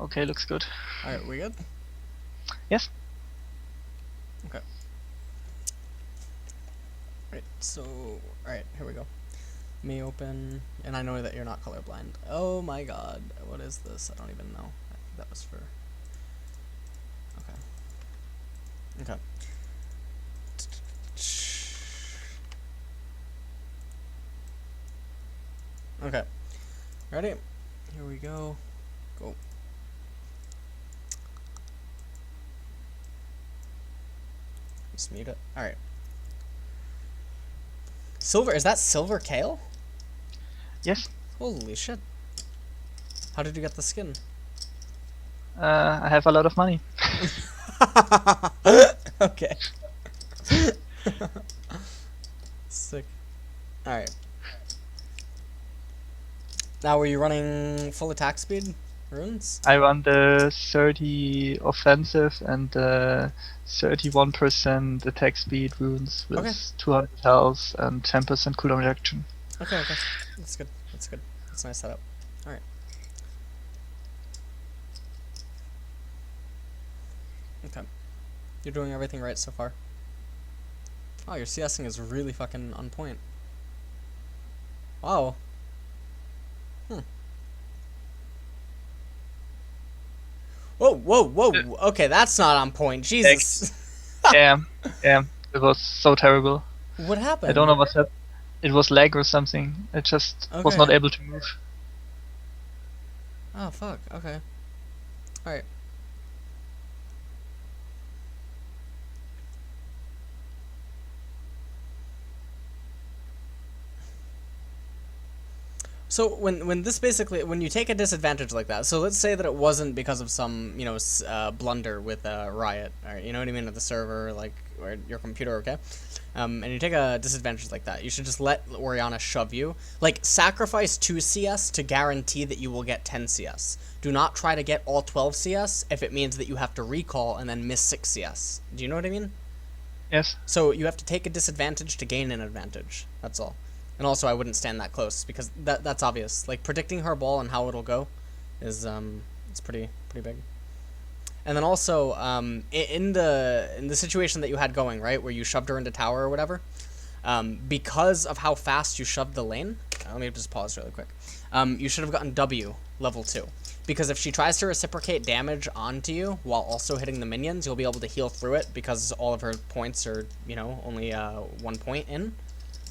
Okay, looks good. Alright, we good? Yes. Okay. Right, so... Alright, here we go. Me open... And I know that you're not colorblind. Oh my god. What is this? I don't even know. I think that was for... Okay. Okay. Okay. Ready? Here we go. Go. Just mute it. Alright. Silver, is that silver Kayle? Yes. Holy shit. How did you get the skin? I have a lot of money. Okay. Sick. Alright. Now, were you running full attack speed runes? I run the 30 offensive and 31% attack speed runes with Okay. 200 health and 10% cooldown reduction. Okay, okay. That's good. That's good. That's a nice setup. Alright. Okay. You're doing everything right so far. Oh, your CSing is really fucking on point. Wow. Hmm. Whoa, whoa, whoa. Okay, that's not on point. Jesus. Yeah, yeah. It was so terrible. What I don't know happened? what's up. It was lag or something. I just was not Okay. able to move. Oh, fuck. Okay. Alright. So when this basically when you take a disadvantage like that, so let's say that it wasn't because of some blunder with Riot, or you know what I mean, with the server like or your computer, okay, and you take a disadvantage like that, you should just let Orianna shove you, like sacrifice 2 CS to guarantee that you will get 10 CS. Do not try to get all 12 CS if it means that you have to recall and then miss 6 CS. Do you know what I mean? Yes. So you have to take a disadvantage to gain an advantage. That's all. And also, I wouldn't stand that close because that's obvious. Like predicting her ball and how it'll go is it's pretty big. And then also in the situation that you had going right where you shoved her into tower or whatever, because of how fast you shoved the lane. Let me just pause really quick. You should have gotten W level 2. Because if she tries to reciprocate damage onto you while also hitting the minions, you'll be able to heal through it because all of her points are, only 1 point in.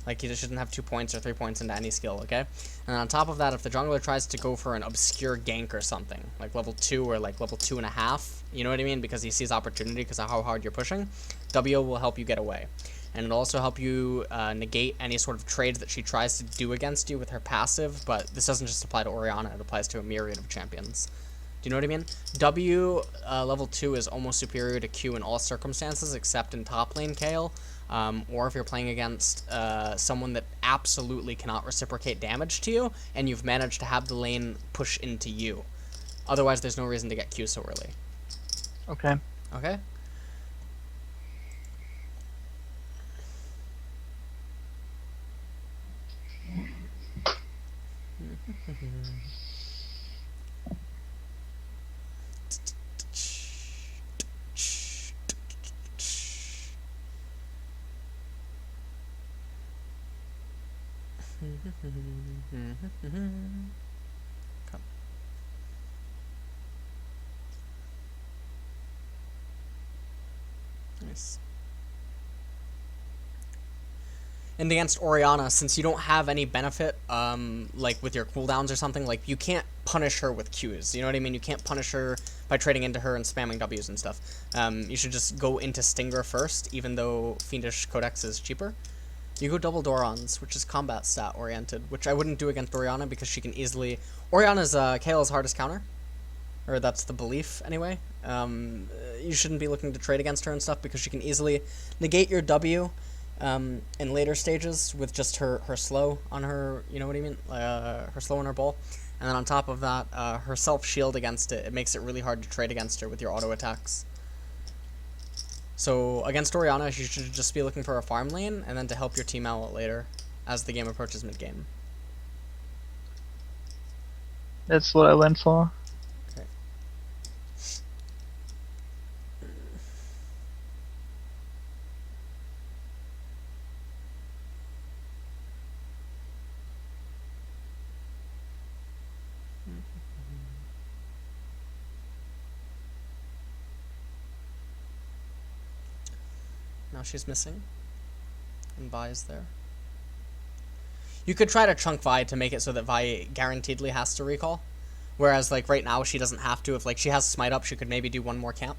Like, you shouldn't have 2 points or 3 points into any skill, okay? And on top of that, if the jungler tries to go for an obscure gank or something, like level 2 or like level 2.5, you know what I mean? Because he sees opportunity because of how hard you're pushing, W will help you get away. And it'll also help you negate any sort of trades that she tries to do against you with her passive, but this doesn't just apply to Orianna, it applies to a myriad of champions. Do you know what I mean? W level 2 is almost superior to Q in all circumstances except in top lane Kayle, or if you're playing against someone that absolutely cannot reciprocate damage to you, and you've managed to have the lane push into you. Otherwise, there's no reason to get Q so early. Okay. Okay? Come. Nice. And against Orianna, since you don't have any benefit, like with your cooldowns or something, like you can't punish her with Qs. You know what I mean? You can't punish her by trading into her and spamming Ws and stuff. You should just go into Stinger first, even though Fiendish Codex is cheaper. You go double Dorons, which is combat stat oriented, which I wouldn't do against Orianna because she can easily. Orianna's Kayle's hardest counter, or that's the belief anyway. You shouldn't be looking to trade against her and stuff because she can easily negate your W in later stages with just her slow on her, you know what I mean? Her slow on her ball. And then on top of that, her self-shield against it, it makes it really hard to trade against her with your auto attacks. So against Orianna, you should just be looking for a farm lane and then to help your team out later as the game approaches mid-game. That's what I went for. Okay. Now she's missing. And Vi is there. You could try to chunk Vi to make it so that Vi guaranteedly has to recall. Whereas, like, right now she doesn't have to. If, like, she has Smite up, she could maybe do one more camp.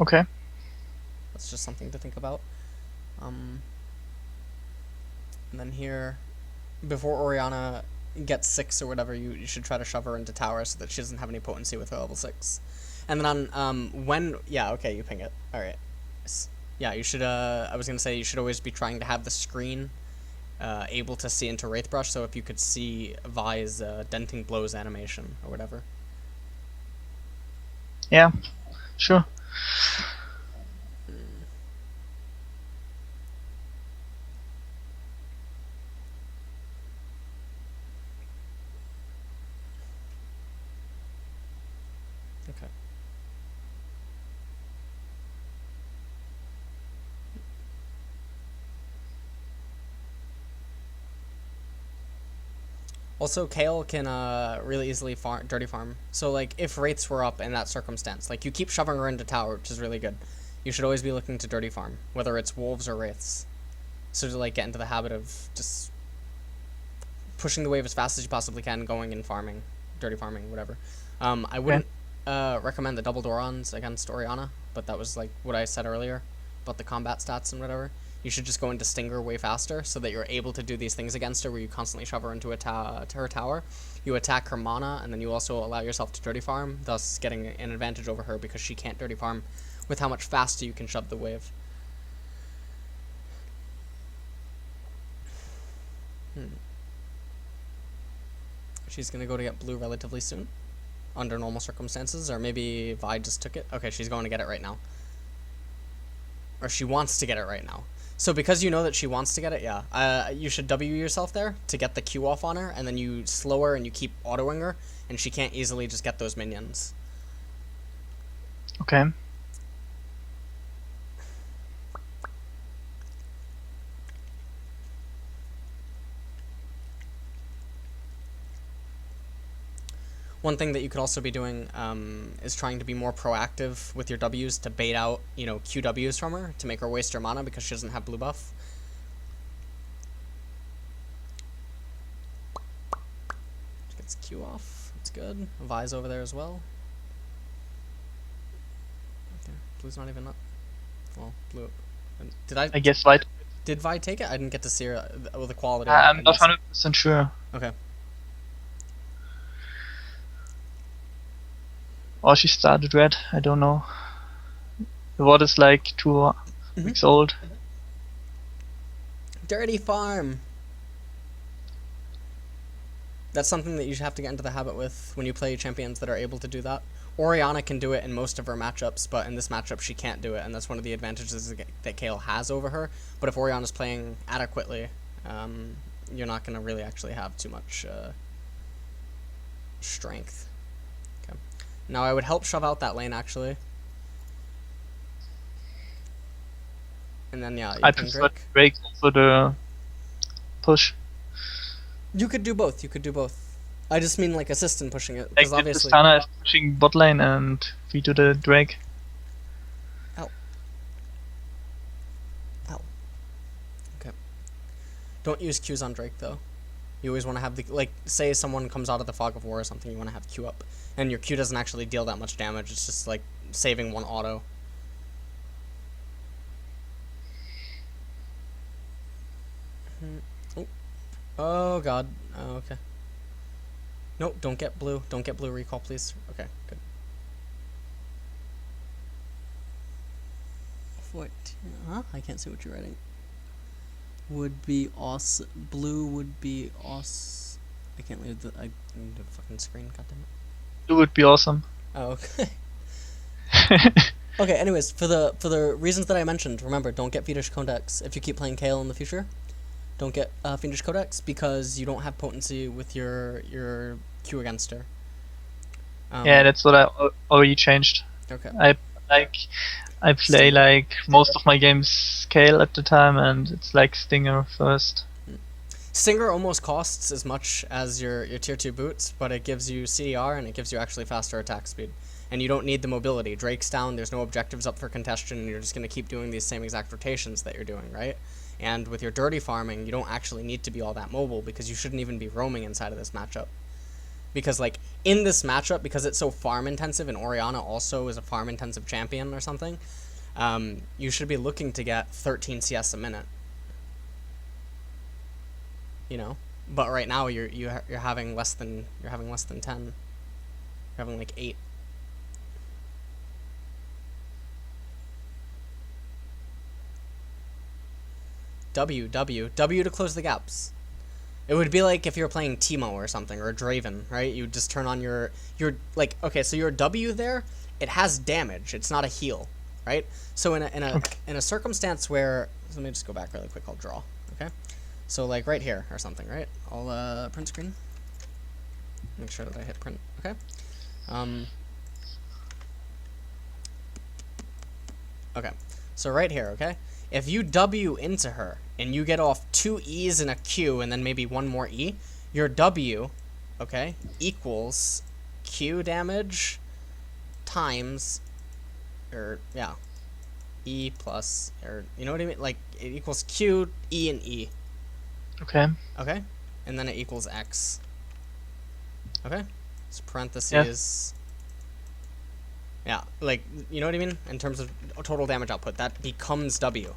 Okay. That's just something to think about. And then here, before Orianna gets 6 or whatever, you should try to shove her into tower so that she doesn't have any potency with her level 6. And then on, yeah, okay, you ping it. Alright. Yeah, you should, I was gonna say, you should always be trying to have the screen able to see into Wraith Brush, so if you could see Vi's denting blows animation or whatever. Yeah, sure. Okay. Also, Kayle can really easily dirty farm. So, like, if Wraiths were up in that circumstance, like, you keep shoving her into tower, which is really good. You should always be looking to dirty farm, whether it's wolves or Wraiths. So to, like, get into the habit of just pushing the wave as fast as you possibly can, going and farming, dirty farming, whatever. I wouldn't recommend the double Dorons against Orianna, but that was, like, what I said earlier about the combat stats and whatever. You should just go into Stinger way faster so that you're able to do these things against her where you constantly shove her into her tower. You attack her mana, and then you also allow yourself to dirty farm, thus getting an advantage over her because she can't dirty farm with how much faster you can shove the wave. She's going to go to get blue relatively soon, under normal circumstances, or maybe Vi just took it. Okay, she's going to get it right now. Or she wants to get it right now. So because you know that she wants to get it, yeah, you should W yourself there to get the Q off on her, and then you slow her and you keep autoing her, and she can't easily just get those minions. Okay. One thing that you could also be doing is trying to be more proactive with your Ws to bait out, you know, QWs from her to make her waste her mana because she doesn't have blue buff. She gets Q off. That's good. Vi's over there as well. Okay, blue's not even up. Well, blue. I guess Vi. Did Vi take it? I didn't get to see her with the quality. I'm not 100% sure. Okay. Or she started red, I don't know. The ward is like 2 weeks old. Dirty farm! That's something that you should have to get into the habit with when you play champions that are able to do that. Orianna can do it in most of her matchups, but in this matchup she can't do it, and that's one of the advantages that Kayle has over her. But if Orianna's playing adequately, you're not going to really actually have too much strength. Okay. Now I would help shove out that lane, actually. And then, yeah, you I can prefer Drake. Drake for the push. You could do both. You could do both. I just mean like assistant pushing it, Like because if obviously. Tristana is pushing bot lane and we do the Drake. Ow. Ow. Okay. Don't use Qs on Drake though. You always want to have the, like, say someone comes out of the Fog of War or something, you want to have Q up, and your Q doesn't actually deal that much damage. It's just like saving one auto. Oh god. Oh, okay. Nope, don't get blue. Don't get blue recall, please. Okay, good. 14. Huh? I can't see what you're writing. Would be awesome. Blue would be awesome. I can't leave the. I need a fucking screen. Goddammit. It would be awesome. Oh, okay. Okay. Anyways, for the reasons that I mentioned, remember, don't get Fiendish Codex if you keep playing Kayle in the future. Don't get Fiendish Codex because you don't have potency with your Q against her. Yeah, that's what I already changed. Okay. I play like most of my games Kayle at the time, and it's like Stinger first. Stinger almost costs as much as your tier 2 boots, but it gives you CDR and it gives you actually faster attack speed. and you don't need the mobility. Drake's down, there's no objectives up for contention, and you're just going to keep doing these same exact rotations that you're doing, right? And with your dirty farming, you don't actually need to be all that mobile, because you shouldn't even be roaming inside of this matchup. Because, like, in this matchup, because it's so farm-intensive, and Orianna also is a farm-intensive champion or something, you should be looking to get 13 CS a minute. You know? But right now, you're having less than 10. You're having, like, 8. W to close the gaps. It would be like if you were playing Teemo or something, or Draven, right? You just turn on your like, okay, so your W there, it has damage. It's not a heal, right? So in a circumstance where, so let me just go back really quick. I'll draw, okay? So like right here or something, right? I'll print screen. Make sure that I hit print. Okay. Okay. So right here, okay? If you W into her and you get off 2 E's and a Q and then maybe 1 more E, your W, okay, equals Q damage times, or yeah, E plus, or you know what I mean? Like it equals Q, E, and E. Okay. Okay, and then it equals X. Okay, so parentheses. Yeah, like, you know what I mean? In terms of total damage output, that becomes W.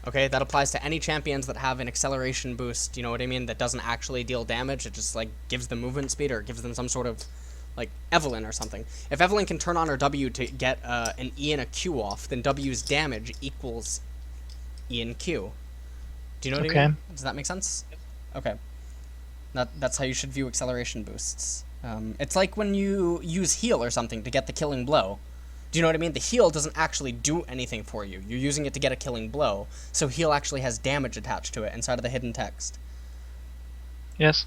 Okay, that applies to any champions that have an acceleration boost, you know what I mean? That doesn't actually deal damage, it just, like, gives them movement speed, or gives them some sort of, like, Evelyn or something. If Evelyn can turn on her W to get an E and a Q off, then W's damage equals E and Q. Do you know what I mean? Does that make sense? Okay. That's how you should view acceleration boosts. It's like when you use heal or something to get the killing blow. Do you know what I mean? The heal doesn't actually do anything for you. You're using it to get a killing blow. So heal actually has damage attached to it inside of the hidden text. Yes.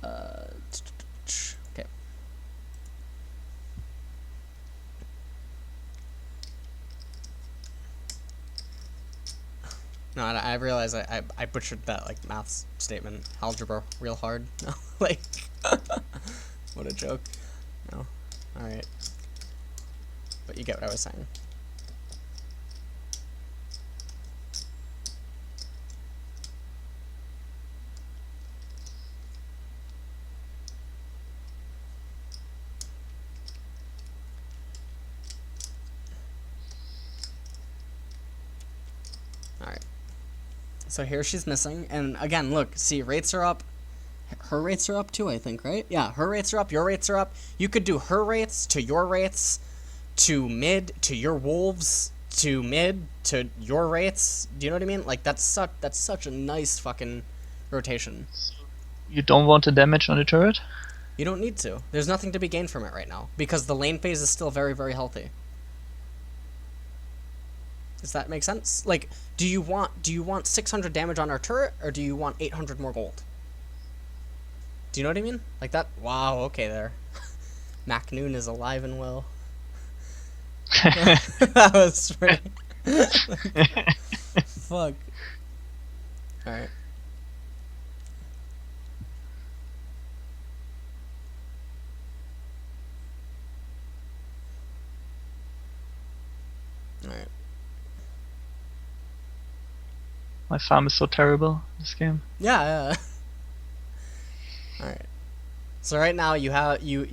Okay. No, I realize I butchered that, like, maths statement. Algebra real hard. No, like, what a joke. No. Alright. But you get what I was saying. Alright. So here she's missing, and again, look, see, rates are up. Her rates are up too, I think, right? Yeah, her rates are up, your rates are up. You could do her rates to your rates, to mid, to your wolves, to mid, to your rates. Do you know what I mean? Like, that's such a nice fucking rotation. You don't want the damage on the turret? You don't need to. There's nothing to be gained from it right now, because the lane phase is still very, very healthy. Does that make sense? Like, do you want 600 damage on our turret, or do you want 800 more gold? Do you know what I mean? Like that? Wow, okay there. Macnoon is alive and well. That was pretty... Fuck. Alright. Alright. My farm is so terrible this game. Yeah. Alright. So right now you have you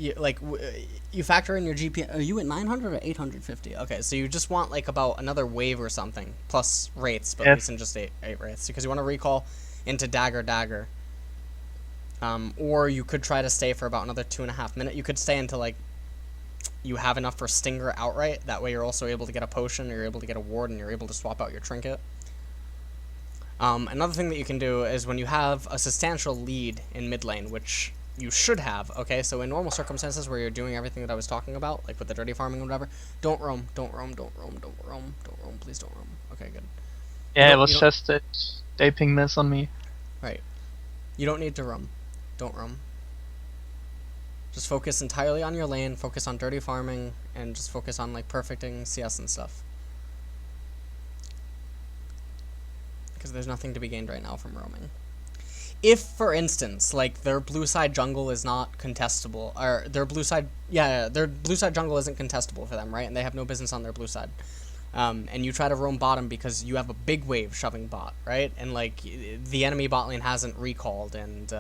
factor in your GP. Are you at 900 or 850? Okay, so you just want like about another wave or something plus rates, but at least in just eight rates, because you want to recall into dagger. Or you could try to stay for about another 2.5 minutes. You could stay until like you have enough for Stinger outright. That way you're also able to get a potion, or you're able to get a ward, and you're able to swap out your trinket. Another thing that you can do is when you have a substantial lead in mid lane, which you should have, okay? So in normal circumstances where you're doing everything that I was talking about, like with the dirty farming or whatever, don't roam, please don't roam. Okay, good. Yeah, it was just that they ping miss on me. Right. You don't need to roam. Don't roam. Just focus entirely on your lane, focus on dirty farming, and just focus on like perfecting CS and stuff. Because there's nothing to be gained right now from roaming. if, for instance, like their blue side jungle is not contestable, or their blue side, yeah, their blue side jungle isn't contestable for them, right? And they have no business on their blue side. And you try to roam bottom because you have a big wave shoving bot, right? And like the enemy bot lane hasn't recalled, and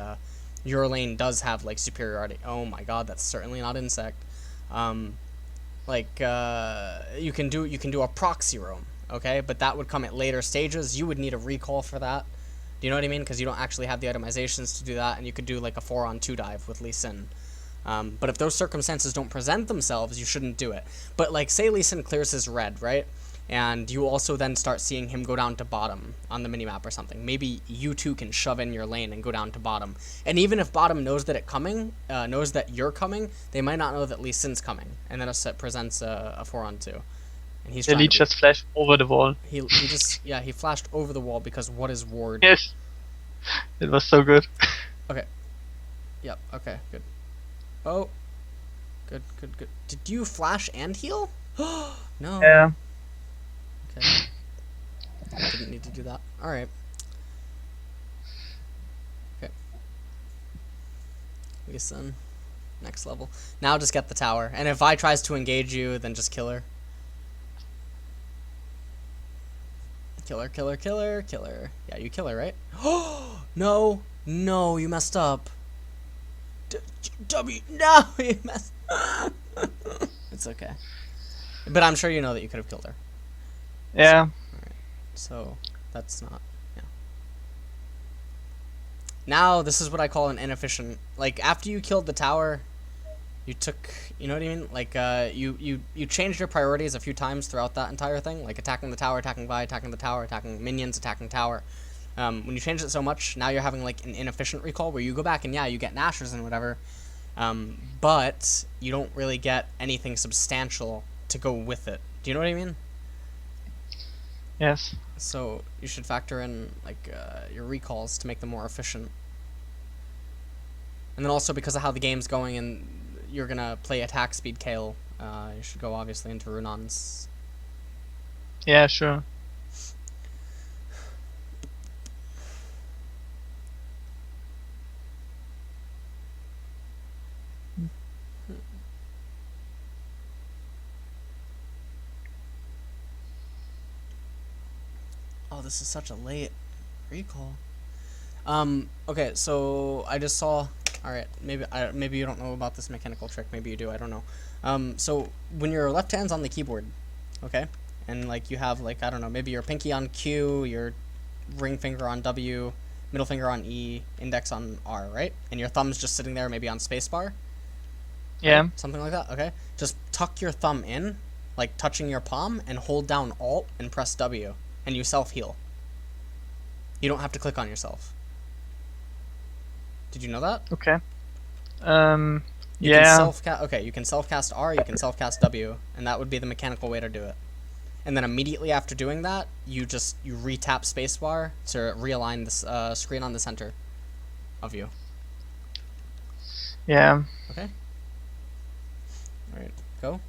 your lane does have like superiority. Oh my god, that's certainly not insect. You can do a proxy roam, okay? But that would come at later stages. You would need a recall for that. Do you know what I mean? Because you don't actually have the itemizations to do that, and you could do like a 4-on-2 dive with Lee Sin. But if those circumstances don't present themselves, you shouldn't do it. But like, say Lee Sin clears his red, right? And you also then start seeing him go down to bottom on the minimap or something. Maybe you two can shove in your lane and go down to bottom. And even if bottom knows that knows that you're coming, they might not know that Lee Sin's coming. And then it presents a 4-on-2. And he's The lead just flashed over the wall. He flashed over the wall because what is ward? Yes. It was so good. Okay. Yep, okay, good. Oh. Good. Did you flash and heal? No. Yeah. Okay. I didn't need to do that. Alright. Okay. Listen. Next level. Now just get the tower. And if Vi tries to engage you, then just kill her. Kill her. Yeah, you kill her, right? No, you messed up. No, you messed up. It's okay. But I'm sure you know that you could have killed her. Yeah. Alright, so that's not, yeah. Now, this is what I call an inefficient. Like, after you killed the tower, you took, you know what I mean? Like, you changed your priorities a few times throughout that entire thing. Like, attacking the tower, attacking Vi, attacking the tower, attacking minions, attacking tower. When you change it so much, now you're having, like, an inefficient recall where you go back and, yeah, you get Nashers and whatever. But you don't really get anything substantial to go with it. Do you know what I mean? Yes. So you should factor in, like, your recalls to make them more efficient. And then also, because of how the game's going and you're gonna play attack speed Kayle, you should go obviously into Runon's. Yeah, sure. Oh, this is such a late recall. Okay, so I just saw. All right, maybe you don't know about this mechanical trick. Maybe you do. I don't know. So when your left hand's on the keyboard, okay, and like you have like, I don't know, maybe your pinky on Q, your ring finger on W, middle finger on E, index on R, right? And your thumb's just sitting there, maybe on spacebar. Yeah. Right? Something like that. Okay. Just tuck your thumb in, like touching your palm, and hold down Alt and press W, and you self heal. You don't have to click on yourself. Did you know that? Okay. You Yeah. you can self-cast R, you can self-cast W, and that would be the mechanical way to do it. And then immediately after doing that, you re-tap spacebar to realign this screen on the center of you. Yeah. Okay? Alright, go.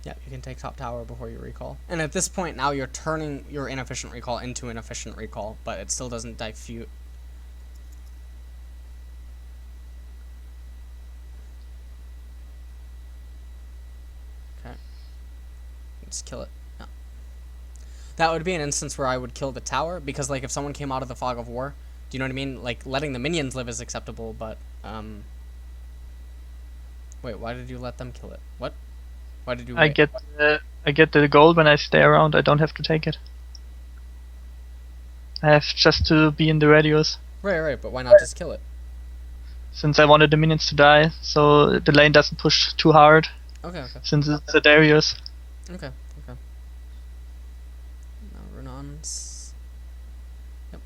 Yeah, you can take top tower before you recall. And at this point, now you're turning your inefficient recall into an efficient recall, but it still doesn't diffuse. Okay. Just kill it. No. That would be an instance where I would kill the tower, because like if someone came out of the fog of war, do you know what I mean? Like letting the minions live is acceptable, but wait, why did you let them kill it? What? Why did you I get the gold when I stay around. I don't have to take it. I have just to be in the radius. Right, but why not just kill it? Since I wanted the minions to die, so the lane doesn't push too hard. Okay. Since it's a Darius. Okay. Now Runon's. Yep.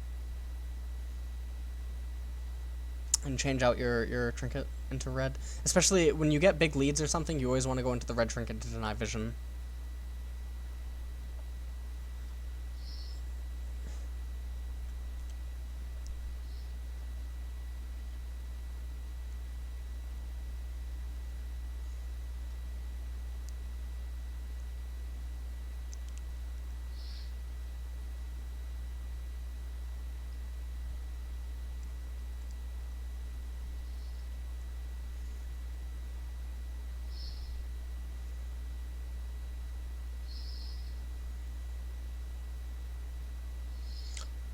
and change out your trinket into red. Especially when you get big leads or something, you always want to go into the red trinket to deny vision.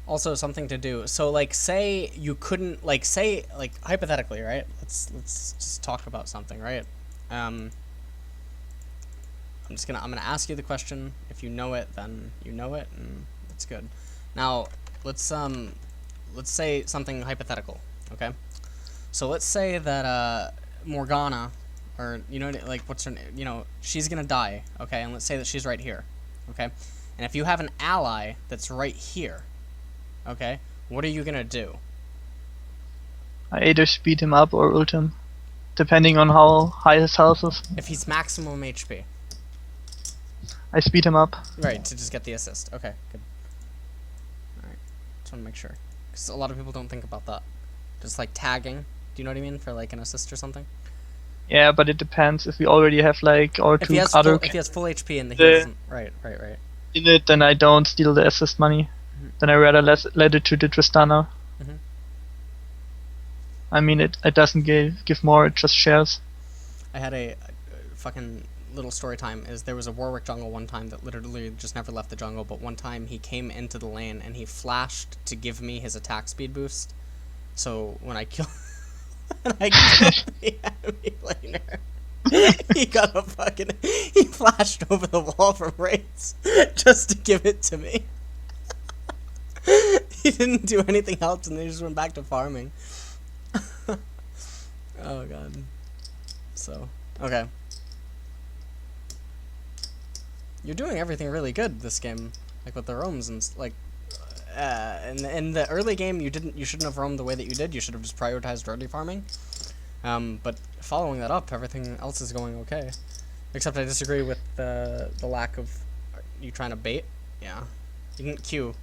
Also, something to do. So, like, say you couldn't, like, say, like, hypothetically, right? Let's just talk about something, right? I'm gonna ask you the question. If you know it, then you know it, and that's good. Now, let's say something hypothetical, okay? So let's say that Morgana, or like what's her name? She's gonna die, okay? And let's say that she's right here, okay? And if you have an ally that's right here, okay, what are you gonna do? I either speed him up or ult him, depending on how high his health is. If he's maximum HP. I speed him up. Right, to just get the assist. Okay, good. Alright, just want to make sure. Because a lot of people don't think about that. Just like tagging. Do you know what I mean? For like an assist or something? Yeah, but it depends. If we already have like our If two he has other full, if he has full HP and the heal doesn't. Right. in it, then I don't steal the assist money. Then I rather let it to the Tristana. Mhm. I mean, it doesn't give more, it just shares. I had a fucking little story time. Is there was a Warwick jungle one time that literally just never left the jungle, but one time he came into the lane and he flashed to give me his attack speed boost. So when I killed the enemy laner, he flashed over the wall from raids just to give it to me. He didn't do anything else, and they just went back to farming. Oh god. So, okay. You're doing everything really good this game, like with the roams and like. In the early game, you shouldn't have roamed the way that you did. You should have just prioritized early farming. But following that up, everything else is going okay. Except I disagree with the lack of you trying to bait. Yeah, you didn't Q.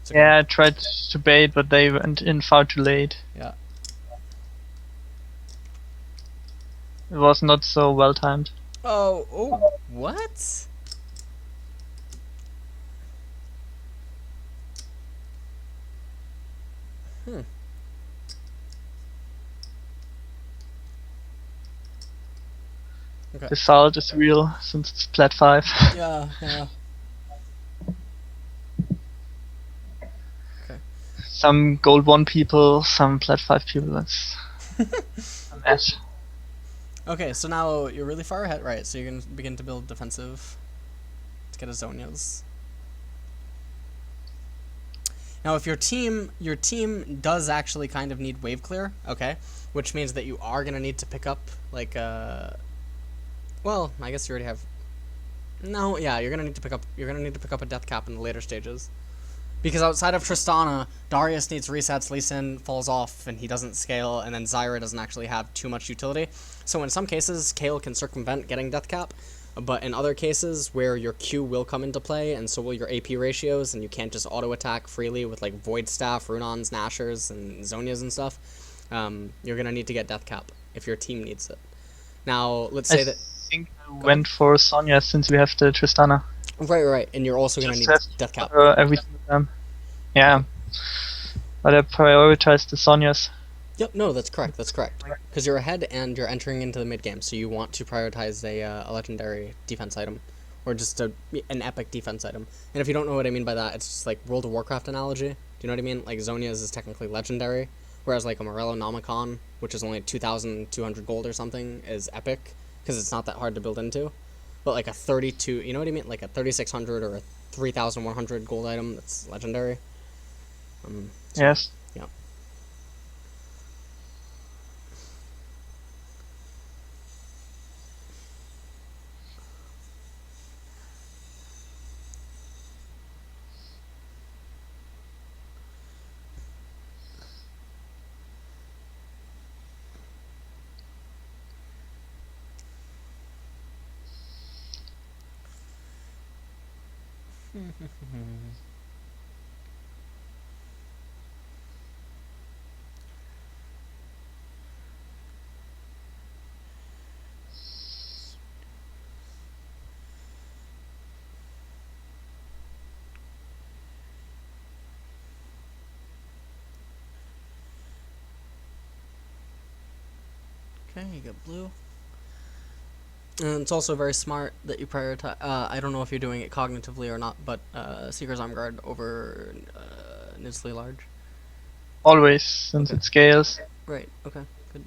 Yeah, I tried to bait, but they went in far too late. Yeah. It was not so well timed. Oh, what? Okay. The salt is real since it's Plat 5. Yeah. Okay. Some Gold 1 people, some Plat 5 people, that's a mess. Okay, so now you're really far ahead, right? So you're gonna begin to build defensive to get a Zhonya's. Now, if your team does actually kind of need wave clear, okay, which means that you are gonna need to pick up like well, I guess you already have. No, yeah, you're gonna need to pick up a death cap in the later stages, because outside of Tristana, Darius needs resets, Lee Sin falls off and he doesn't scale, and then Zyra doesn't actually have too much utility. So in some cases, Kayle can circumvent getting death cap. But in other cases where your Q will come into play, and so will your AP ratios, and you can't just auto-attack freely with like Void Staff, Runons, Nashers, and Zhonyas and stuff, you're going to need to get Death Cap if your team needs it. Now, let's say that... I think I went for Zhonya since we have the Tristana. Right, and you're also going to need Death Cap. Every single time. Yeah. But I prioritized the Zhonyas. Yep, no, that's correct. Because you're ahead and you're entering into the mid game, so you want to prioritize a legendary defense item, or just an epic defense item. And if you don't know what I mean by that, it's just like World of Warcraft analogy. Do you know what I mean? Like Zhonya's is technically legendary, whereas like a Morello Nomicon, which is only 2,200 gold or something, is epic because it's not that hard to build into. But like a 32, you know what I mean? Like a 3,600 or a 3,100 gold item that's legendary. Yes. Yeah. Okay, you get blue. And it's also very smart that you prioritize. I don't know if you're doing it cognitively or not, but Seeker's Arm Guard over Nizzly Large. Always, since Okay. it scales. Right. Okay. Good.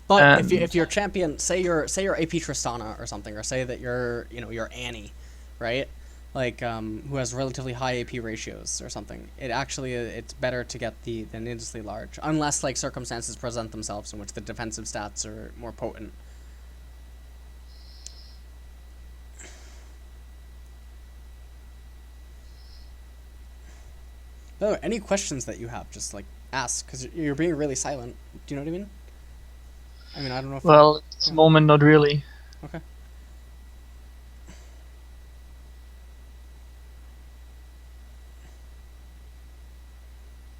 But And if your champion, say you're AP Tristana or something, or say that you're Annie, right? Like who has relatively high AP ratios or something. It's better to get the Nizzly Large, unless like circumstances present themselves in which the defensive stats are more potent. No, any questions that you have, just like ask, because you're being really silent. Do you know what I mean? I mean, I don't know if. well, at this moment, not really. Okay.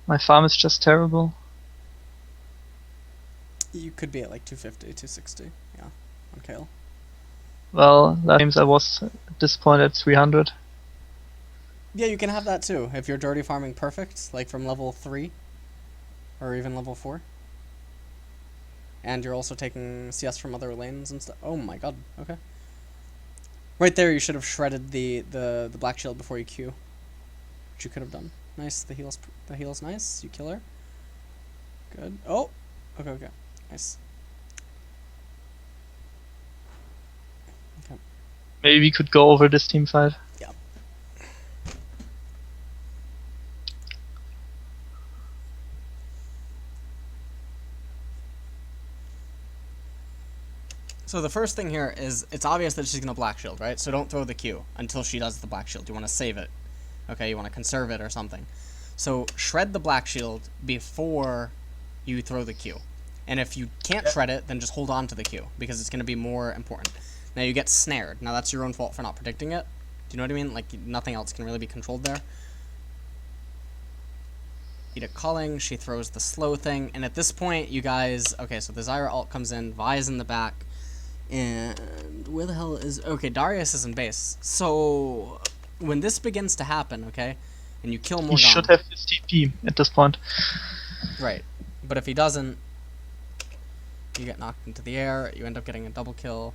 My farm is just terrible. You could be at like 250, 260, yeah, on Kayle. Well, last games I was at this point at 300. Yeah, you can have that too if you're dirty farming perfect, like from level 3 or even level 4. And you're also taking CS from other lanes and stuff. Oh my god, okay. Right there, you should have shredded the black shield before you Q. Which you could have done. Nice, the heal's nice. You kill her. Good. Oh! Okay, okay. Nice. Okay. Maybe we could go over this team fight. Yeah. So the first thing here is, it's obvious that she's going to black shield, right? So don't throw the Q until she does the black shield. You want to save it. Okay, you want to conserve it or something. So shred the black shield before you throw the Q. And if you can't shred it, then just hold on to the Q, because it's going to be more important. Now you get snared. Now that's your own fault for not predicting it. Do you know what I mean? Like, nothing else can really be controlled there. Ida calling, she throws the slow thing, and at this point, you guys... Okay, so the Zyra ult comes in, Vi's in the back, and where the hell is... Okay, Darius is in base. So, when this begins to happen, okay, and you kill Morgana... He should have his TP at this point. Right, but if he doesn't, you get knocked into the air, you end up getting a double kill.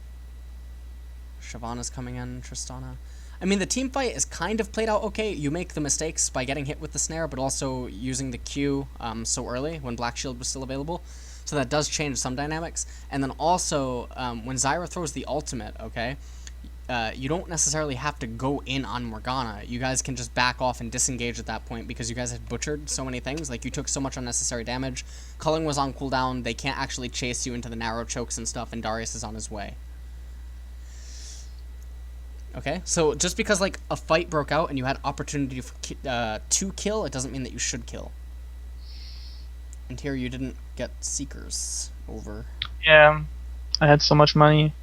Shyvana's coming in, Tristana... I mean, the team fight is kind of played out okay. You make the mistakes by getting hit with the snare, but also using the Q so early when Black Shield was still available. So that does change some dynamics. And then also, when Zyra throws the ultimate, okay, you don't necessarily have to go in on Morgana. You guys can just back off and disengage at that point because you guys had butchered so many things. Like, you took so much unnecessary damage. Culling was on cooldown. They can't actually chase you into the narrow chokes and stuff, and Darius is on his way. Okay, so just because, like, a fight broke out and you had opportunity to kill, it doesn't mean that you should kill. And here you didn't get Seekers over. Yeah, I had so much money.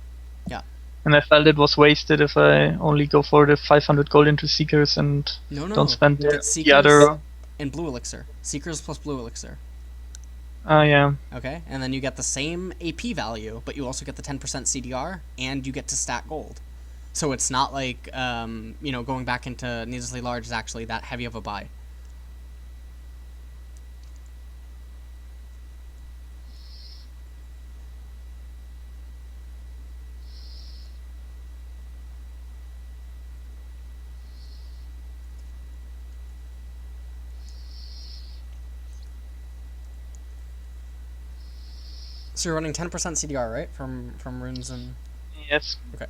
Yeah. And I felt it was wasted if I only go for the 500 gold into Seekers and don't spend the other... and Blue Elixir. Seekers plus Blue Elixir. Yeah. Okay, and then you get the same AP value, but you also get the 10% CDR, and you get to stack gold. So it's not like, you know, going back into needlessly large is actually that heavy of a buy. So you're running 10% CDR, right? From runes and... Yes. Okay.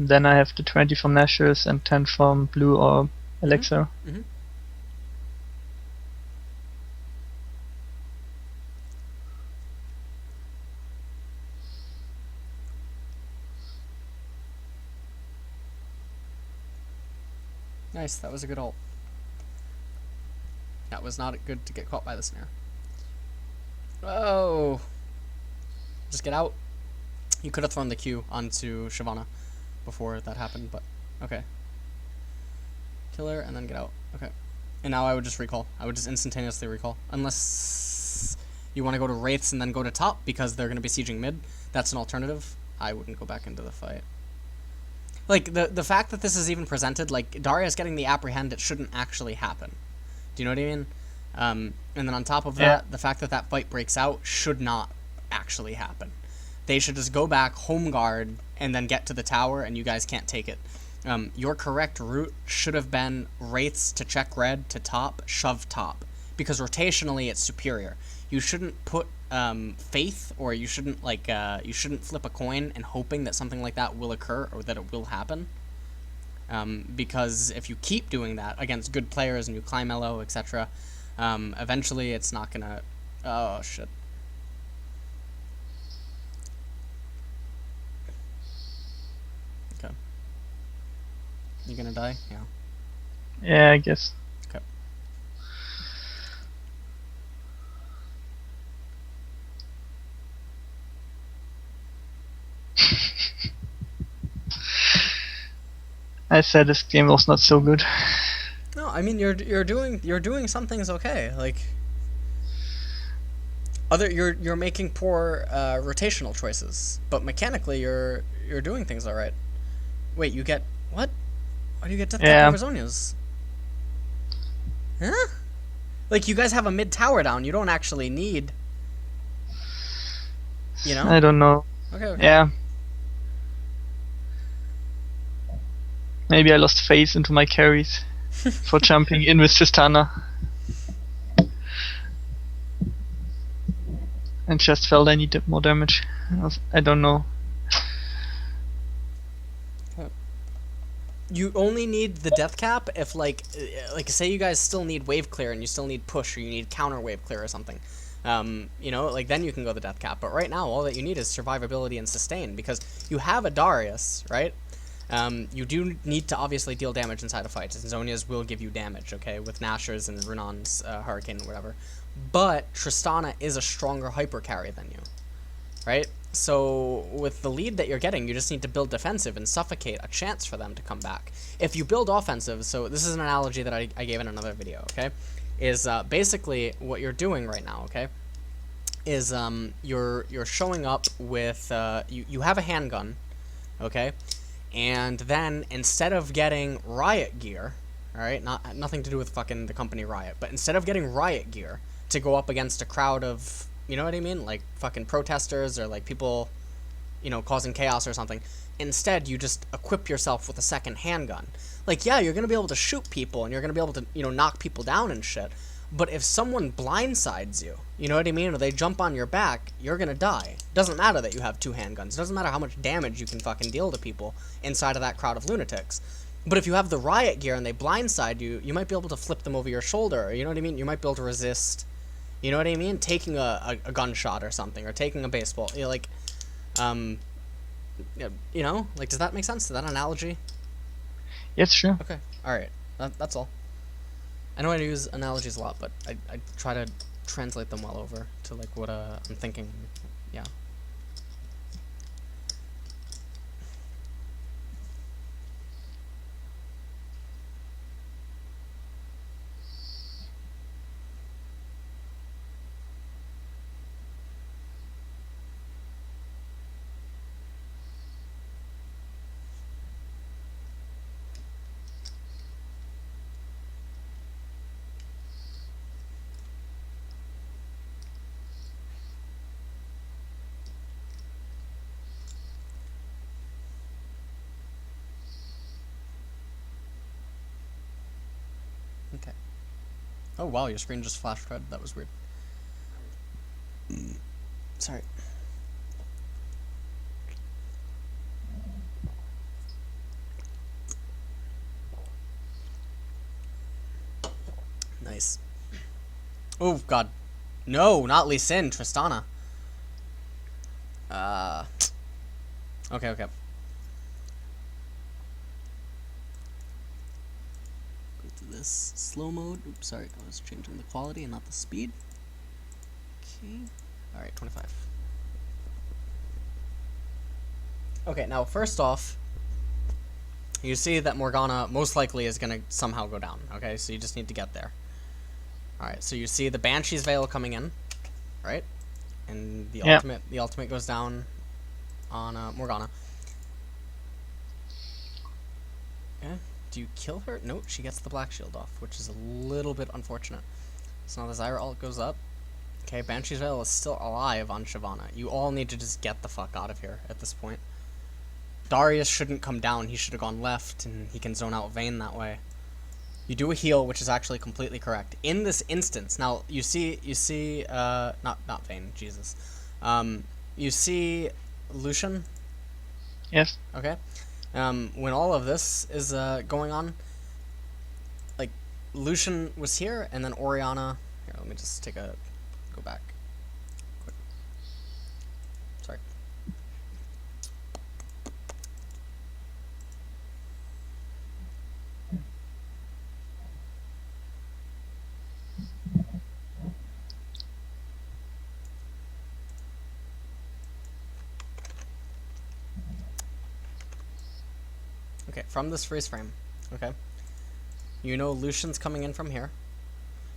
Then I have the 20 from Nashers and 10 from Blue or Elixir. Mm-hmm. Nice, that was a good ult. That was not good to get caught by the snare. Oh! Just get out. You could have thrown the Q onto Shyvana before that happened, but okay. kill her, and then get out. Okay. And now I would just recall. I would just instantaneously recall. Unless you want to go to Wraiths and then go to top, because they're going to be sieging mid. That's an alternative. I wouldn't go back into the fight. Like, the fact that this is even presented, like, Darius getting the apprehend, it shouldn't actually happen. Do you know what I mean? And then on top of that, the fact that that fight breaks out should not actually happen. They should just go back, home guard, and then get to the tower, and you guys can't take it. Your correct route should have been Wraiths to check red to top, shove top. Because rotationally, it's superior. You shouldn't put faith, or you shouldn't you shouldn't flip a coin and hoping that something like that will occur or that it will happen. Because if you keep doing that against good players and you climb elo, etc., eventually it's not gonna. Oh shit. Okay. You gonna die? Yeah. Yeah, I guess. Okay. I said this game was not so good. No, I mean you're doing some things okay. Like you're making poor rotational choices, but mechanically you're doing things all right. Wait, you get what? Why do you get death cap over Zhonya's? Huh? Like you guys have a mid tower down. You don't actually need. You know? I don't know. Okay. Yeah. Maybe I lost faith into my carries for jumping in with Tristana. And just felt I needed more damage. I don't know. You only need the death cap if like say you guys still need wave clear and you still need push or you need counter wave clear or something. You know, like then you can go the death cap. But right now all that you need is survivability and sustain because you have a Darius, right? You do need to obviously deal damage inside of fights, and Zhonya's will give you damage, okay, with Nashor's and Runon's Hurricane or whatever. But Tristana is a stronger hyper carry than you, right? So with the lead that you're getting, you just need to build defensive and suffocate a chance for them to come back. If you build offensive, so this is an analogy that I gave in another video, okay, is basically what you're doing right now, okay, is you're showing up with, you have a handgun, okay, and then instead of getting riot gear, all right, nothing to do with fucking the company Riot, but instead of getting riot gear to go up against a crowd of, you know what I mean, like fucking protesters or like people, you know, causing chaos or something, instead you just equip yourself with a second handgun. Like, yeah, you're gonna be able to shoot people and you're gonna be able to, you know, knock people down and shit, but if someone blindsides you, you know what I mean, or they jump on your back, you're gonna die. Doesn't matter that you have two handguns. Doesn't matter how much damage you can fucking deal to people inside of that crowd of lunatics. But if you have the riot gear and they blindside you, you might be able to flip them over your shoulder, or, you know what I mean? You might be able to resist, you know what I mean? Taking a gunshot or something, or taking a baseball, you know, like, you know, like, does that make sense? Is that an analogy? Yes, sure. Okay, alright, that's all. I know I use analogies a lot, but I try to translate them well over to, like, what I'm thinking, yeah. Okay. Oh wow, your screen just flashed red. That was weird. Sorry. Nice. Oh god. No, not Lee Sin, Tristana. Okay, okay. This slow mode. Oops, sorry, I was changing the quality and not the speed. Okay. Alright, 25. Okay, now first off, You see that Morgana most likely is going to somehow go down, okay? So you just need to get there. Alright, so you see the Banshee's Veil coming in, right? And the ultimate goes down on Morgana. Okay. Do you kill her? No, she gets the black shield off, which is a little bit unfortunate. So now the Zyra ult goes up. Okay, Banshee's Veil is still alive on Shyvana. You all need to just get the fuck out of here at this point. Darius shouldn't come down. He should have gone left, and he can zone out Vayne that way. You do a heal, which is actually completely correct. In this instance, now, you see, not Vayne, Jesus. You see Lucian? Yes. Okay. When all of this is going on, like, Lucian was here, and then Orianna... Here, let me just go back. Quick. Sorry. Okay, from this freeze frame, okay, you know Lucian's coming in from here.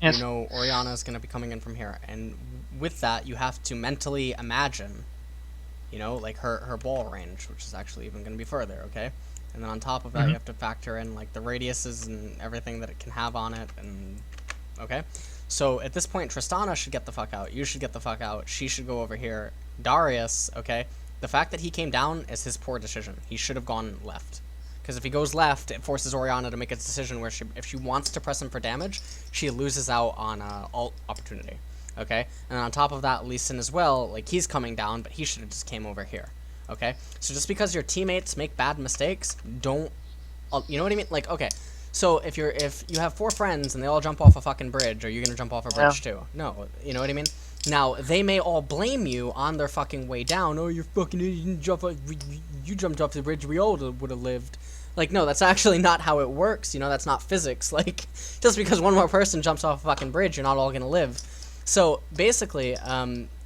Yes. You know Orianna is going to be coming in from here. And with that, you have to mentally imagine, you know, like her ball range, which is actually even going to be further, okay? And then on top of that, you have to factor in, like, the radiuses and everything that it can have on it, and, okay? So at this point, Tristana should get the fuck out. You should get the fuck out. She should go over here. Darius, okay, the fact that he came down is his poor decision. He should have gone left. Because if he goes left, it forces Orianna to make a decision where if she wants to press him for damage, she loses out on ult opportunity, okay? And on top of that, Lee Sin as well, like, he's coming down, but he should have just came over here, okay? So just because your teammates make bad mistakes, don't, you know what I mean? Like, okay, so if you have 4 friends and they all jump off a fucking bridge, are you gonna jump off a bridge too? No, you know what I mean? Now, they may all blame you on their fucking way down. Oh, you're fucking, you jumped off the bridge, we all would have lived. Like, no, that's actually not how it works, you know, that's not physics. Like, just because one more person jumps off a fucking bridge, you're not all gonna live. So, basically,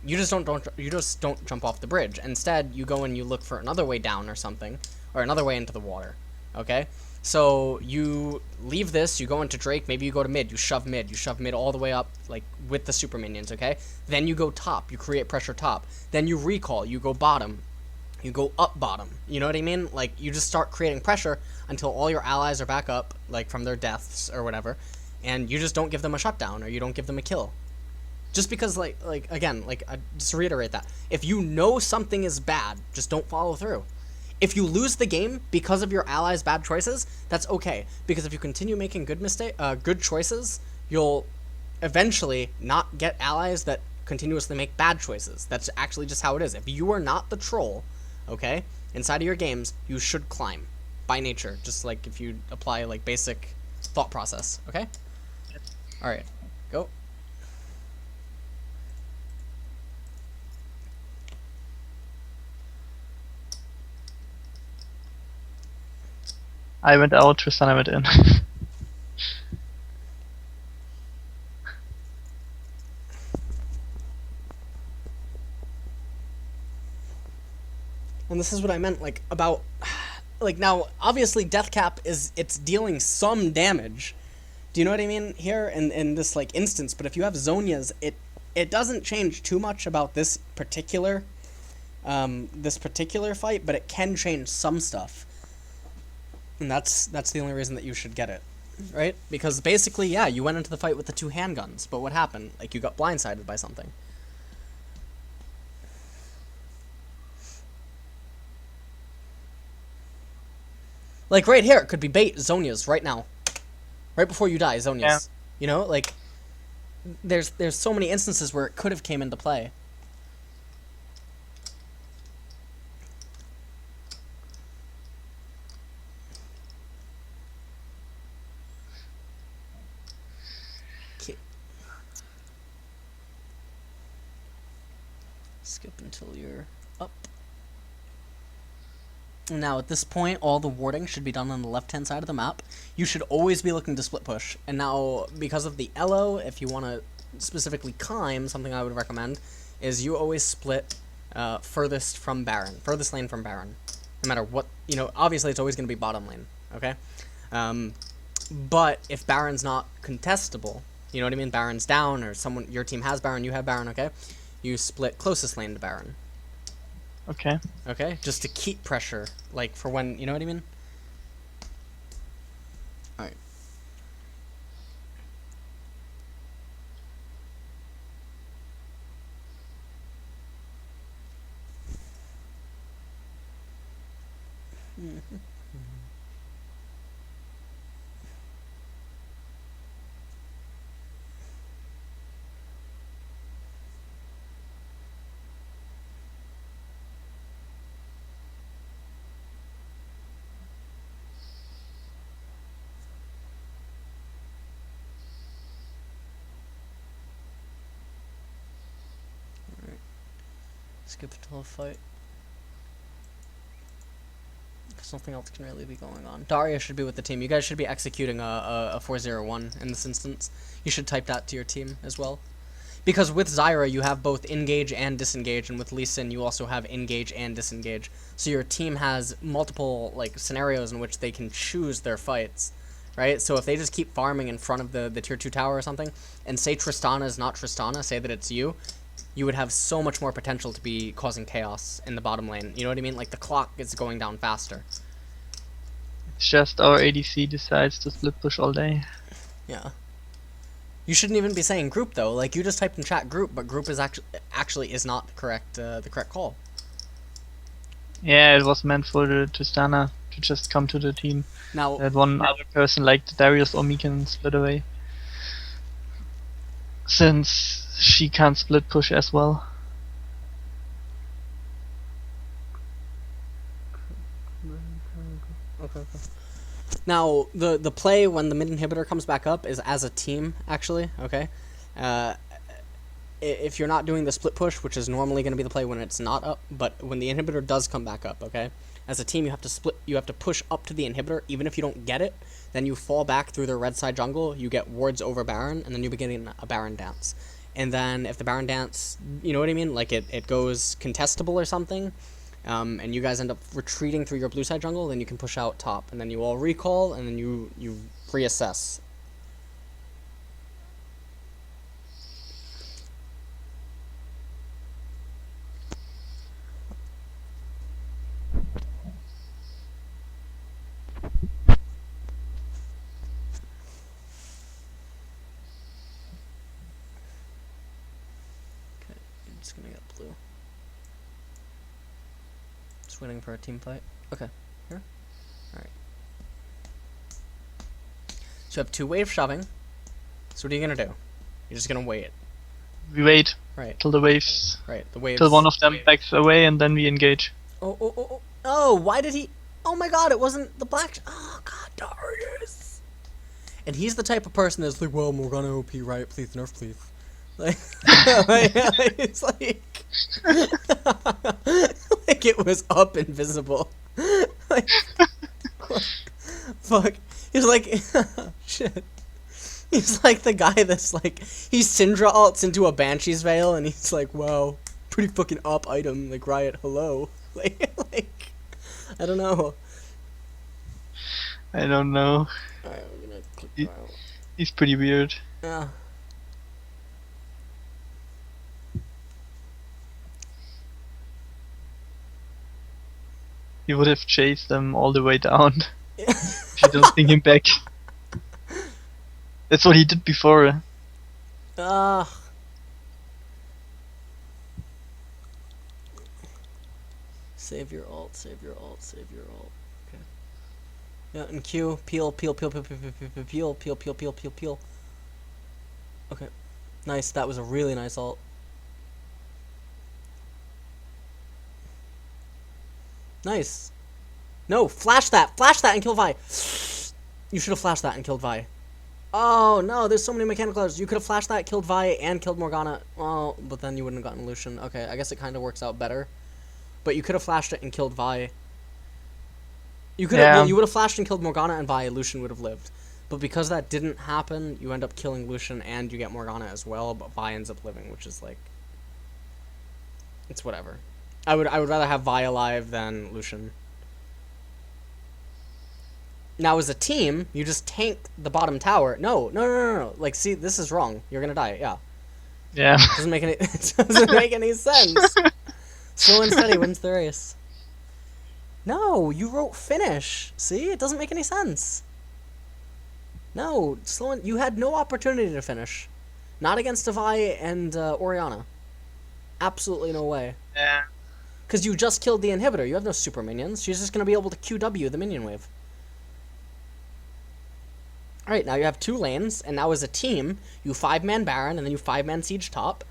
you just don't jump off the bridge. Instead, you go and you look for another way down or something, or another way into the water, okay? So, you leave this, you go into Drake, maybe you go to mid, you shove mid all the way up, like, with the super minions, okay? Then you go top, you create pressure top. Then you recall, you go bottom. You go up bottom, you know what I mean? Like, you just start creating pressure until all your allies are back up, like, from their deaths or whatever, and you just don't give them a shutdown, or you don't give them a kill. Just because, like again, like, just to reiterate that, if you know something is bad, just don't follow through. If you lose the game because of your allies' bad choices, that's okay, because if you continue making good choices, you'll eventually not get allies that continuously make bad choices. That's actually just how it is. If you are not the troll, okay, inside of your games, you should climb by nature, just like if you apply, like, basic thought process, okay? Alright, go. I went out, Tristana went in. And this is what I meant, like, about, like, now, obviously, death cap it's dealing some damage. Do you know what I mean here in this, like, instance? But if you have Zhonya's, it doesn't change too much about this particular fight, but it can change some stuff. And that's the only reason that you should get it, right? Because basically, yeah, you went into the fight with the 2 handguns, but what happened? Like, you got blindsided by something. Like, right here, it could be bait, Zhonya's, right now. Right before you die, Zhonya's. Yeah. You know, like, there's so many instances where it could have came into play. Okay. Skip until you're up. Now, at this point, all the warding should be done on the left-hand side of the map. You should always be looking to split push. And now, because of the elo, if you want to specifically climb, something I would recommend is you always split furthest lane from Baron. No matter what, you know, obviously it's always going to be bottom lane, okay? But if Baron's not contestable, you know what I mean? Baron's down, or someone your team has Baron, you have Baron, okay? You split closest lane to Baron. Okay. Okay? Just to keep pressure, like for when, you know what I mean? Alright. Skip the fight. Because nothing else can really be going on. Daria should be with the team. You guys should be executing a 401 in this instance. You should type that to your team as well. Because with Zyra, you have both engage and disengage, and with Lee Sin, you also have engage and disengage. So your team has multiple like scenarios in which they can choose their fights, right? So if they just keep farming in front of the tier 2 tower or something, and say Tristana is not Tristana, say that it's you would have so much more potential to be causing chaos in the bottom lane. You know what I mean? Like, the clock is going down faster. It's just our ADC decides to split push all day. Yeah. You shouldn't even be saying group, though. Like, you just typed in chat group, but group is actually is not the correct call. Yeah, it was meant for the Tristana to just come to the team. Now, that one other person like Darius or me can split away. Since she can't split push as well. Okay. Now, the play when the mid inhibitor comes back up is as a team, actually, okay? If you're not doing the split push, which is normally going to be the play when it's not up, but when the inhibitor does come back up, okay? As a team, you have to push up to the inhibitor, even if you don't get it, then you fall back through their red side jungle, you get wards over Baron, and then you begin a Baron dance. And then if the Baron dance, you know what I mean? Like, it goes contestable or something, and you guys end up retreating through your blue side jungle, then you can push out top, and then you all recall, and then you reassess. Okay, I'm just gonna get blue. Just waiting for a team fight. Okay, here. Alright. So you have 2 wave shoving. So what are you gonna do? You're just gonna wait. We wait Right. till the waves. Right, the waves. Till one of them backs away and then we engage. Oh, why did he... Oh my god, it wasn't the black... Oh god, Darius. And he's the type of person that's like, well, Morgana OP, right? Please, nerf, please. Like, it's like... like it was up invisible. Like, fuck. He's like... shit. He's like the guy that's like... He Syndra alts into a Banshee's Veil, and he's like, wow, pretty fucking up item. Like, Riot, hello. Like, I don't know. I don't know. Alright, we're gonna click He's pretty weird. Yeah. He would have chased them all the way down. If you don't bring him back. That's what he did before. Save your ult, save your ult, save your ult. Okay. Yeah, and Q, peel. Okay. Nice, that was a really nice ult. Nice. No, flash that and kill Vi. You should have flashed that and killed Vi. Oh no, there's so many mechanical errors. You could have flashed that, killed Vi, and killed Morgana. Oh, but then you wouldn't have gotten Lucian. Okay, I guess it kind of works out better. But you could have flashed it and killed Vi. You could have, well, you would have flashed and killed Morgana and Vi, Lucian would have lived. But because that didn't happen, you end up killing Lucian and you get Morgana as well, but Vi ends up living, which is like... It's whatever. I would rather have Vi alive than Lucian. Now, as a team, you just tank the bottom tower. No. Like, see, this is wrong. You're gonna die. Yeah. Yeah. Doesn't make any. It doesn't make any sense. Slow and steady wins the race. No, you wrote finish. See, it doesn't make any sense. No, slow and you had no opportunity to finish. Not against Devi and Orianna. Absolutely no way. Yeah. Because you just killed the inhibitor. You have no super minions. She's just gonna be able to QW the minion wave. Alright, now you have 2 lanes, and now as a team, you 5-man Baron, and then you 5-man Siege top,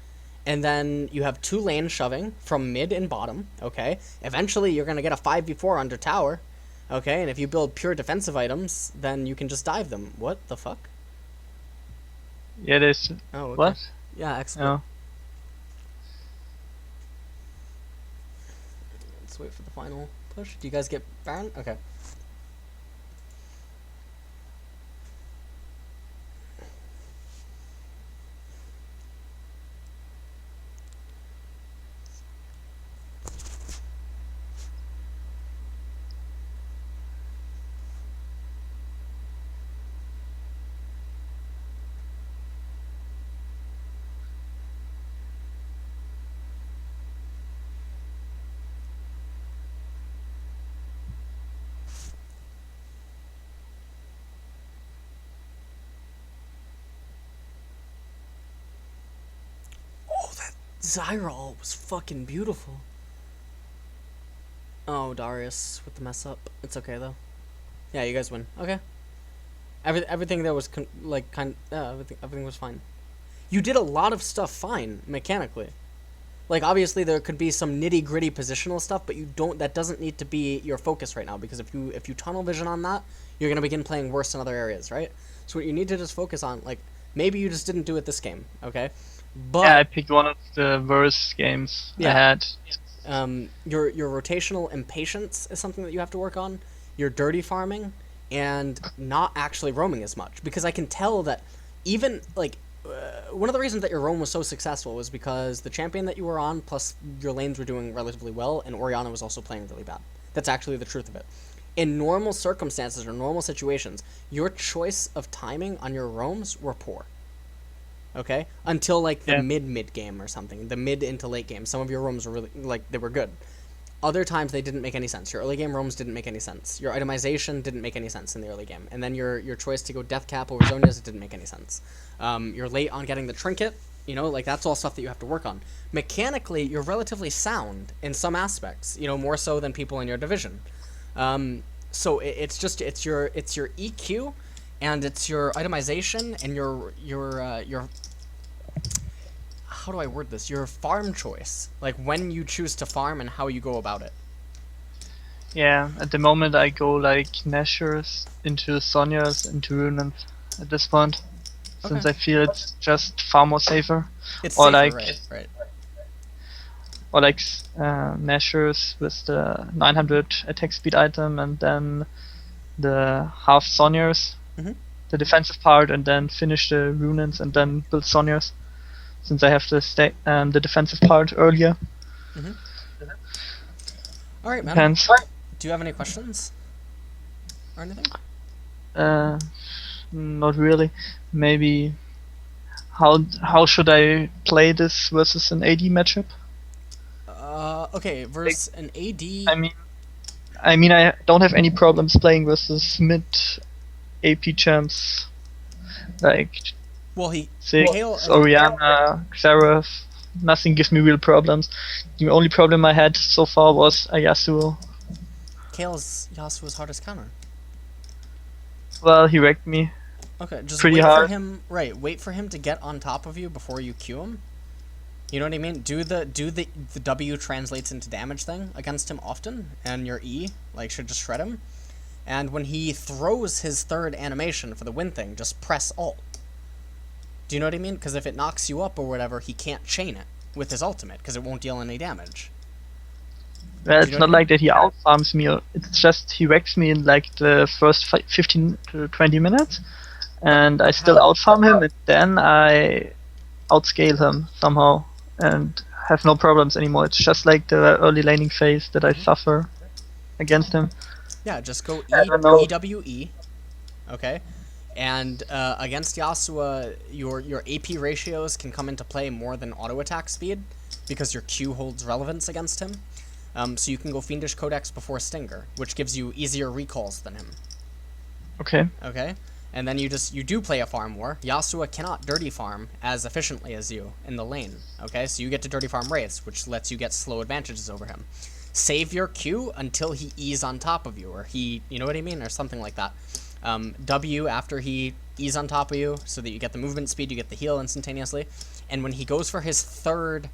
and then you have 2 lanes shoving from mid and bottom, okay? Eventually, you're going to get a 5v4 under tower, okay? And if you build pure defensive items, then you can just dive them. What the fuck? Yeah, there's... Oh, okay. What? Yeah, excellent. Oh. Let's wait for the final push. Do you guys get Baron? Okay. Zyrol was fucking beautiful. Oh, Darius with the mess up. It's okay though. Yeah, you guys win. Okay. Everything there was everything was fine. You did a lot of stuff fine mechanically. Like obviously there could be some nitty gritty positional stuff, but you don't. That doesn't need to be your focus right now because if you tunnel vision on that, you're gonna begin playing worse in other areas, right? So what you need to just focus on, like maybe you just didn't do it this game, okay? But yeah, I picked one of the worst games I had. Your rotational impatience is something that you have to work on. Your dirty farming and not actually roaming as much, because I can tell that even like one of the reasons that your roam was so successful was because the champion that you were on plus your lanes were doing relatively well, and Orianna was also playing really bad. That's actually the truth of it. In normal circumstances or normal situations, your choice of timing on your roams were poor. Okay, until like the mid game or something, the mid into late game. Some of your roams were really like they were good. Other times they didn't make any sense. Your early game roams didn't make any sense. Your itemization didn't make any sense in the early game. And then your choice to go death cap over Zhonya's didn't make any sense. You're late on getting the trinket. You know, like that's all stuff that you have to work on. Mechanically, you're relatively sound in some aspects. You know, more so than people in your division. So it's your EQ. And it's your itemization and your how do I word this? Your farm choice, like when you choose to farm and how you go about it. Yeah, at the moment I go like Nashers into Zhonyas into Runans at this point, since I feel it's just far more safer. It's or safer, like right. Or like Nashers with the 900 attack speed item and then the half Zhonyas. The defensive part, and then finish the Runans and then build Zhonyas, since I have to stay the defensive part earlier. Alright, man. Depends. Do you have any questions or anything? Not really. Maybe how should I play this versus an AD matchup? Okay, versus an AD. I mean I don't have any problems playing versus mid AP champs like Kayle, Orianna, Xerath. Nothing gives me real problems. The only problem I had so far was a Yasuo. Kayle's Yasuo's hardest counter. Well, he wrecked me. Okay, just pretty wait hard. for him. Right, wait for him to get on top of you before you Q him. You know what I mean? Do the W translates into damage thing against him often, and your E like should just shred him. And when he throws his third animation for the win thing, just press Alt. Do you know what I mean? Because if it knocks you up or whatever, he can't chain it with his ultimate, because it won't deal any damage. Well, it's not like that he outfarms me, it's just he wrecks me in like the first 15 to 20 minutes, and I still outfarm him, and then I outscale him somehow, and have no problems anymore. It's just like the early laning phase that I suffer against him. Yeah, just go I don't know. EWE, okay? And against Yasuo, your AP ratios can come into play more than auto attack speed because your Q holds relevance against him. So you can go Fiendish Codex before Stinger, which gives you easier recalls than him. Okay. Okay? And then you do play a farm war. Yasuo cannot dirty farm as efficiently as you in the lane. Okay? So you get to dirty farm Wraiths, which lets you get slow advantages over him. Save your Q until he E's on top of you, or he, you know what I mean? Or something like that. W after he E's on top of you, so that you get the movement speed, you get the heal instantaneously. And when he goes for his third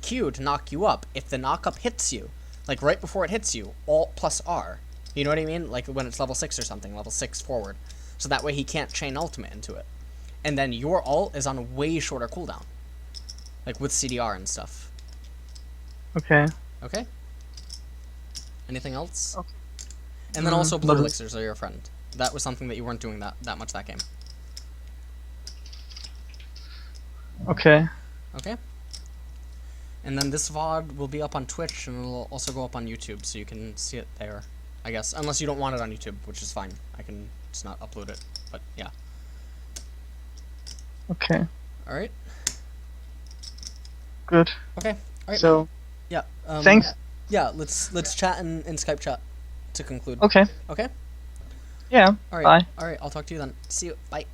Q to knock you up, if the knock up hits you, like right before it hits you, Alt plus R. You know what I mean? Like when it's level 6 or something, level 6 forward. So that way he can't chain ultimate into it. And then your ult is on a way shorter cooldown. Like with CDR and stuff. Okay. Okay? Anything else? Okay. And then also blood But- elixirs are your friend. That was something that you weren't doing that much that game. Okay. Okay? And then this VOD will be up on Twitch, and it'll also go up on YouTube, so you can see it there, I guess. Unless you don't want it on YouTube, which is fine. I can just not upload it, but yeah. Okay. Alright? Good. Okay. Alright, So, yeah. thanks. Yeah, let's chat in Skype chat to conclude. Okay. Okay? Yeah. Alright. Bye. Alright, I'll talk to you then. See you. Bye.